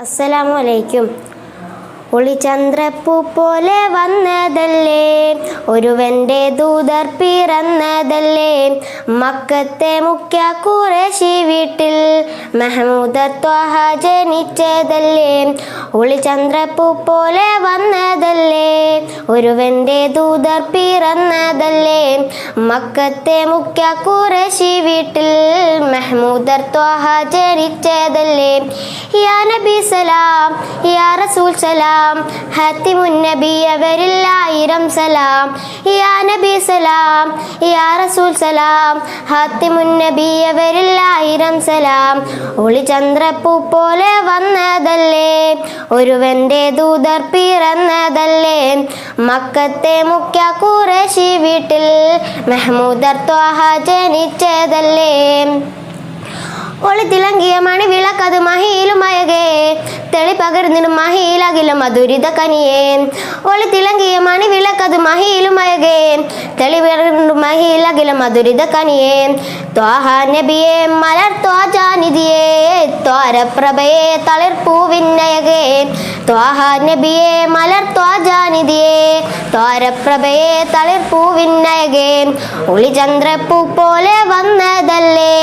അസ്സലാമു അലൈക്കും. ഒളിചന്ദ്രപ്പൂ പോലെ വന്നതല്ലേ, ഒരുവൻ്റെ ദൂതർ പിറന്നതല്ലേ, മക്കത്തെ മുഖ്യ ഖുറൈശി വീട്ടിൽ മഹ്മൂദർ ത്വാഹ ജനിച്ചതല്ലേ. ഒളിചന്ദ്രപ്പൂ പോലെ വന്നതല്ലേ, ഒരുവൻ്റെ ദൂതർ പിറന്നതല്ലേ, മക്കത്തെ മുഖ്യ ഖുറൈശി വീട്ടിൽ മഹ്മൂദർ ത്വാഹ ജനിച്ചതല്ലേ. യാ നബി സലാം, യാ റസൂൽ സലാം, ഹാത്തിമുൻ നബി അവരിൽ 1000 സലാം. യാ നബി സലാം, യാ റസൂൽ സലാം, ഹാത്തിമുൻ നബി അവരിൽ 1000 സലാം. ഒളിചന്ദ്രപ്പൂ പോലെ വന്നതല്ലേ, ഒരുവൻ്റെ ദൂതർ പിറന്നതല്ലേ, മക്കത്തെ മുഖ്യ ഖുറൈശി വീട്ടിൽ മഹ്മൂദർ ത്വാഹ ജനിച്ചതല്ലേ. ഒളിത്തിളങ്ങിയ മണിവിളക്കത് മഹിയിലുമയകേ, തെളി പകർന്നിടും മഹിയിലകിലും മധുരിത കനിയേ. ഒളിത്തിളങ്ങിയ മണിവിളക്കത് മഹിയിലുമയകേ, തെളി പകർന്നിടും മഹിയിലകിലും മധുരിത കനിയേ. ത്വാഹ നബിയെ മലർ ത്വാജാനിധിയേ, ത്വാരപ്രഭയെ തളിർപ്പൂവിന്നയകേ. ത്വാഹ നബിയെ മലർ ത്വാജാനിധിയേ, ത്വാരപ്രഭയെ തളിർപ്പൂവിന്നയകേ. ഒളിചന്ദ്രപ്പൂ പോലെ വന്നതല്ലേ,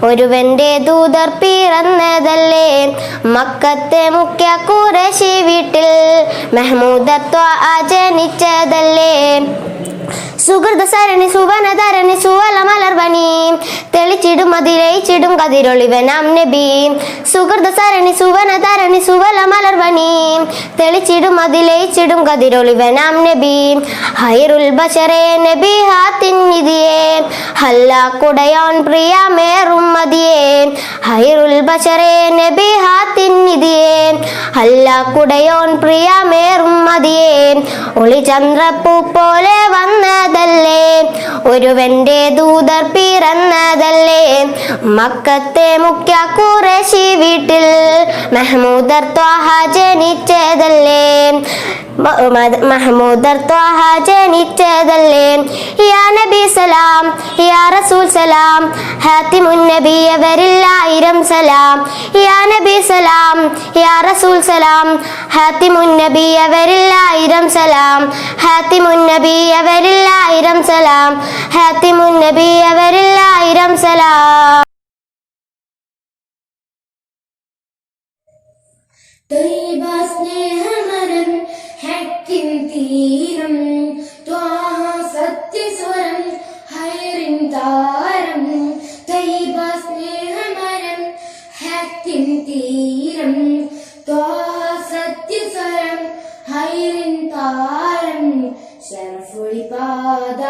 ഒരുവൻ്റെ ദൂതർ പിറന്നതല്ലേ, മക്കത്തെ മുഖ്യ ഖുറൈശി വീട്ടിൽ മഹ്മൂദർ ത്വാഹ ജനിച്ചതല്ലേ. സുഹൃത സരണി സുവനധരണി സുവല മലർവനി, തെളിച്ചിടും അതിലയിച്ചിടും കതിരൊളിവനാം നബി. സുഹൃത സരണി സുവനധരണി സുവല മലർവനി, തെളിച്ചിടും അതിലയിച്ചിടും കതിരൊളിവനാം നബി. ഹൈറുൽ ബശറേ നബി ഹാത്തിൻ നിധിയേ, ഹല്ലാക്കുടയോൻ പ്രിയമേറും മതിയേ. ഹൈറുൽ ബശറേ നബി ഹാത്തിൻ നിധിയേ, ഹല്ലാക്കുടയോൻ പ്രിയമേറും മതിയേ. ഒളിചന്ദ്രപ്പൂ പോലെ വന്നതല്ലേ, ഒരുവൻ്റെ ദൂതർ പിറന്നതല്ലേ, മക്കത്തെ മുഖ്യ ഖുറൈശി വീട്ടിൽ മഹ്മൂദർ ത്വാഹ ജനിച്ചതല്ലേ. മഹ്മൂദർ ത്വാഹ ജനിച്ചതല്ലേ. യാ നബി സലാം, യാ റസൂൽ സലാം, ഹാത്തിമുൻ നബി അവരിൽ 1000 സലാം. യാ നബി സലാം, യാ റസൂൽ സലാം, ഹാത്തിമുൻ നബി അവരിൽ 1000 സലാം. ഹാത്തിമുൻ നബി അവരിൽ 1000 സലാം. ഹാത്തിമുൻ നബി അവരിൽ 1000 സലാം. ത്വയ്യിബ സ്നേഹമരം ഹക്കിൻ തീരം, ത്വാഹ സത്യസ്വരം ഹൈറിൻ താരം. ത്വയ്യിബ സ്നേഹമരം ഹക്കിൻ തീരം, ത്വാഹ സത്യസ്വരം ഹൈറിൻ താരം. ശറഫുൽ പാദ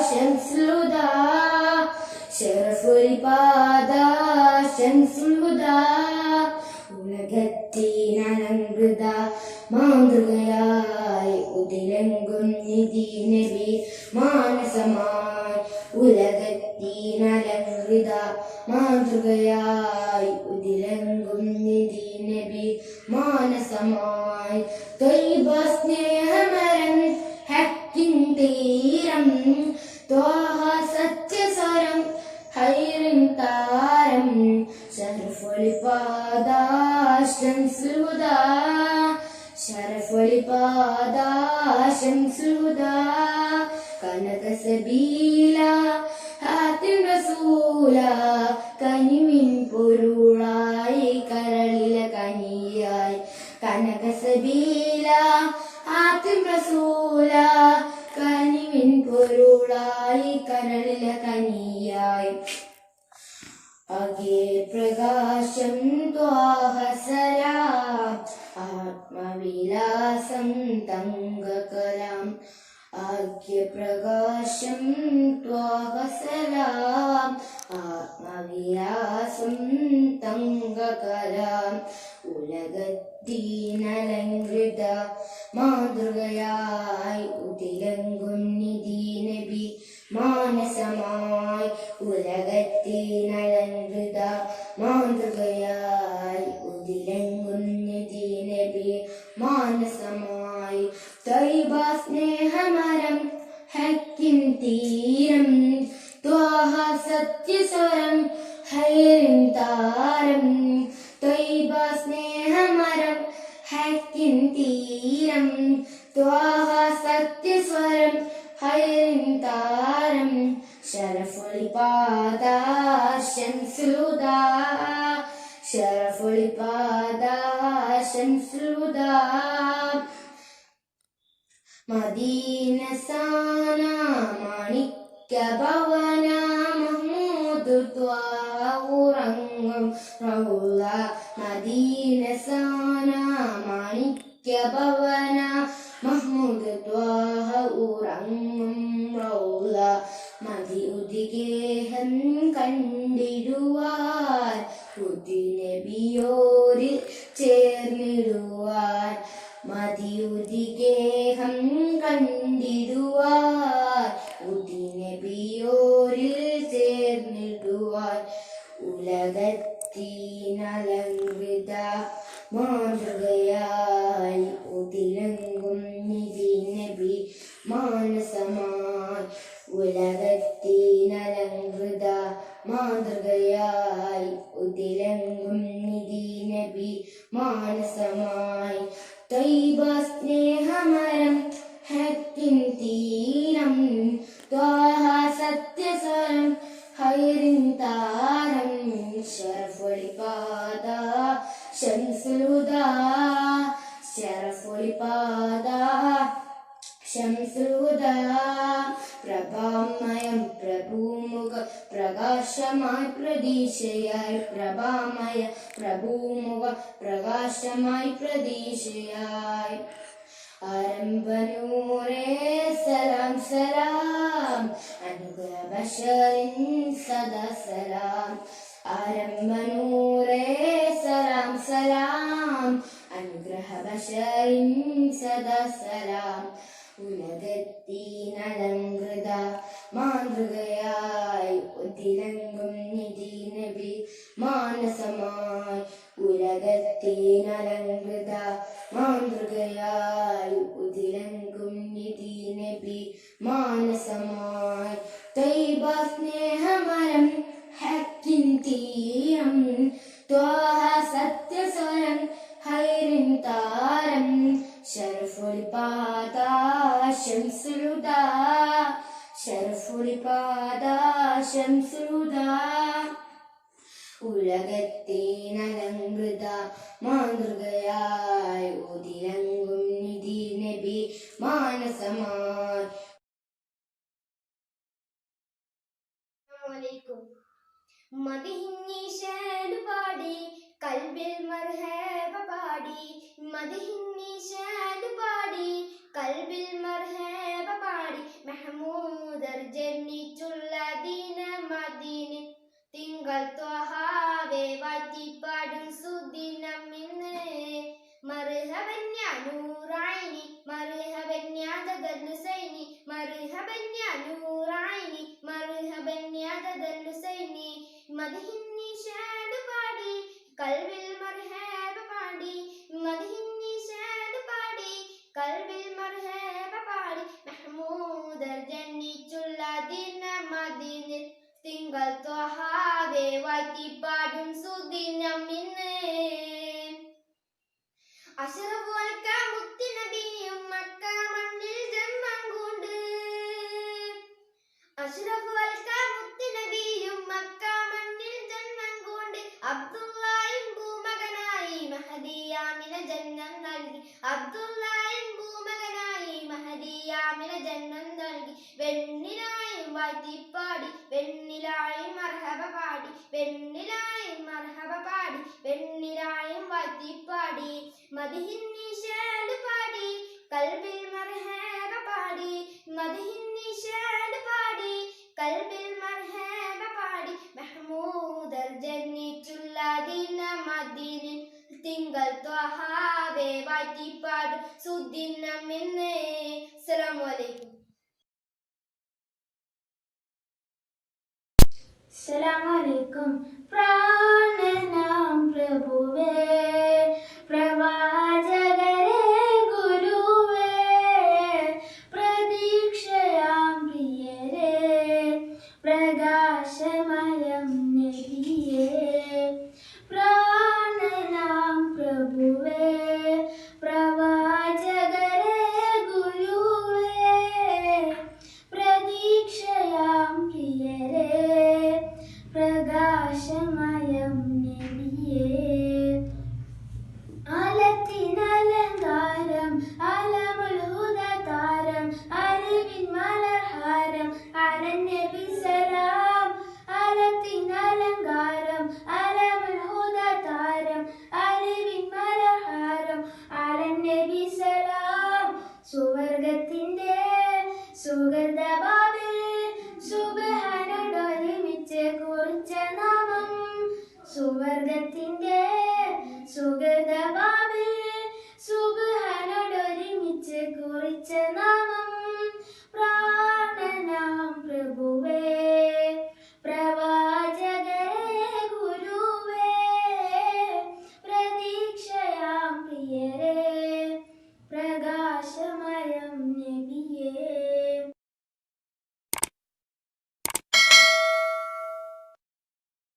ശംസുൽ ഹുദാ, ശറഫുൽ പാദ ശംസുൽ ഹുദാ. ഉലകത്തിനലങ്കൃത മാതൃകയായി ഉദിലങ്കും നിധി നബി മാനസമായി. ഉലകത്തിനലങ്കൃത മാതൃകയായി ഉദിലങ്കും നിധി നബി മാനസമായി. ത്വയ്യിബ സ്നേഹമരം ഹക്കിൻ തീരം, ത്വാഹ സത്യസ്വരം ഹൈറിൻ താരം. ശറഫുൽ പാദ ശംസുൽ ഹുദാ, ശറഫുൽ പാദ ശംസുൽ ഹുദാ. കനക സബീല ഹാത്തിം റസൂല, കനിവിൻ പൊരുളായി കരളില കനിയായി. കനക സബീല ഹാത്തിം റസൂല, കനിവിൻ പൊരുളായി കരളില കനിയായി. അകേ പ്രകാശം ത്വാഹ സലാം, ആത്മവിലാസം തങ്കകലാം. ആഗ്യ പ്രകാശം ത്വാഹ സലാം, ആത്മവിലാസം തങ്കകലാം. ഉലകത്തിനലങ്കൃത മാതൃകയായി ഉദിലങ്കും നിധി നബി മാനസമായി. ഉലകത്തിനലങ്കൃത മാതൃകയായി ഉദിലങ്കും നിധി നബി മാനസമായി. ത്വയ്യിബ സ്നേഹമരം ഹക്കിൻ തീരം, ത്വാഹ സത്യസ്വരം ഹൈറിൻ താരം. ത്വയ്യിബ സ്നേഹമരം ഹക്കിൻ തീരം ത്വാഹ സത്യസ്വരം ഹൈറിൻ താരം ശരഫുൽ പാദ ശംസുൽ ഹുദാ ശരഫുൽ പാദ ശംസുൽ ഹുദാ മദീന സാന മാണിക്യ ഭവന മഹ്മൂദ് ത്വാഹ ഉറങ്ങും റൗള മദീന സാന മാണിക്യ ഭവന മഹ്മൂദ് ത്വാഹ ഉറങ്ങും റൗള മദിഉദിഗേഹം കണ്ടിടുവാൻ നബിയോരിൽ ചേർന്നിടുവാൻ മദിയുദിഗേഹം കണ്ടിടുവാൻ നബിയോരിൽ ചേർന്നിടുവാൻ ഉലകത്തിനലങ്കൃത മാതൃകയായി ഉതിരങ്കും നിധി നബി മാനസമായി ഉലകത്തിനലങ്കൃത മാതൃകയായി ഉതിരങ്കും നിധി നബി മാനസമായി ത്വയ്ബ സ്നേഹമരം ഹക്കിൻ തീരം ത്വാഹ സത്യസ്വരം ഹൈറിൻ താരം ശരഫുൽ പാദ ശംസുൽ ഹുദാ ശരഫുൽ പാദ ശംസുൽ ഹുദാ പ്രഭാമയം പ്രഭൂമുഖ പ്രകാശമായി പ്രതീക്ഷയായി പ്രഭാമയ പ്രഭൂമുഖ പ്രകാശമായി പ്രതീക്ഷയായി ആരംഭനൂരേ സലാം സലാം അനുഗ്രഹ ബശറിൻ സദാ സലാം ആരംഭനൂരേ സലാം സലാം അനുഗ്രഹ ബശറിൻ സദാ സലാം ഉലകത്തിനലങ്കൃത മാതൃകയായി ഉതിരങ്കും നിധി നബി മാനസമായി ഉലകത്തിനലങ്കൃത മാതൃകയായി ഉതിരങ്കും നിധി നബി മാനസമായി ത്വയ്ബ സ്നേഹമരം ഹക്കിൻ തീരം ത്വാഹ സത്യസ്വരം ഹൈറിൻ താരം ശരഫുൽ പാദ ശംസുൽ ഹുദാ ശരഫുൽ പാദ ശംസുൽ ഹുദാ ഉലകത്തിനലങ്കൃത മാതൃകയായി ഉതിരങ്കും നിധി നബി മാനസമായി. മദിഹിന്നീശാനു പാടി കൽബിൽ മർഹബ പാടി മദിഹിന്നീശാനു പാടി കൽബിൽ മർഹബ പാടി മെഹമൂദർ ജന്നിച്ചുള്ള ദീന മദീന തിങ്കൾ ത്വഹാവേ വാറ്റിപ്പാടും സുദിനം ഇന്ന് മർഹബൻ യാ നൂറൈനി മർഹബൻ യാ ദദൽ ഹുസൈനി മർഹബൻ യാ നൂറൈനി മർഹബൻ യാ ദദൽ ഹുസൈനി മദിഹിന്നീശാനു പാടി കൽബിൽ മർഹബ പാടി മദിഹിന്നീശാനു പാടി കൽബിൽ മർഹബ പാടി മെഹമൂദർ ജന്നിച്ചുള്ള ദീന മദീന തിങ്കൾ ത്വഹാവേ വാറ്റിപ്പാടും സുദിനം ഇന്ന് അഷ്റഫുൽ മുത്തി നബിയും മക്ക മണ്ണിൽ ജന്മം കൊണ്ട് അഷ്റഫുൽ മുത്തി നബിയും മക്ക മണ്ണിൽ ജന്മം കൊണ്ട് അബ്ദുല്ലാഹിൻ ഭൂമകനായി മഹദിയാമിന ജന്മം നൽകി അബ്ദുല്ലാഹിൻ ഭൂമകനായി മഹദിയാമിന ജന്മം നൽകി വെണ്ണിലായും വാറ്റിപ്പാടി വെണ്ണിലായും മർഹബ പാടി വെണ്ണിലായും മർഹബ പാടി വെണ്ണിലായും വാറ്റിപ്പാടി മദിഹിന്നീശാനു പാടി കൽബിൽ മർഹബ പാടി മദിഹിന്നീശാനു പാടി കൽബിൽ മർഹബ പാടി മെഹമൂദർ ജന്നിച്ചുള്ള ദീന മദീന തിങ്കൾ ത്വഹാവേ വാറ്റിപ്പാടും സുദിനം ഇന്ന്. അസ്സലാമു അലൈക്കും. അസ്സലാമലൈക്കും. പ്രാണനാം പ്രഭുവേ പ്രവാചകരെ ഗുരുവേ പ്രതീക്ഷയാം പ്രിയരേ പ്രകാശമയം നബിയേ പ്രാണനാം പ്രഭുവേ സുവർഗത്തിൻ്റെ സുഗ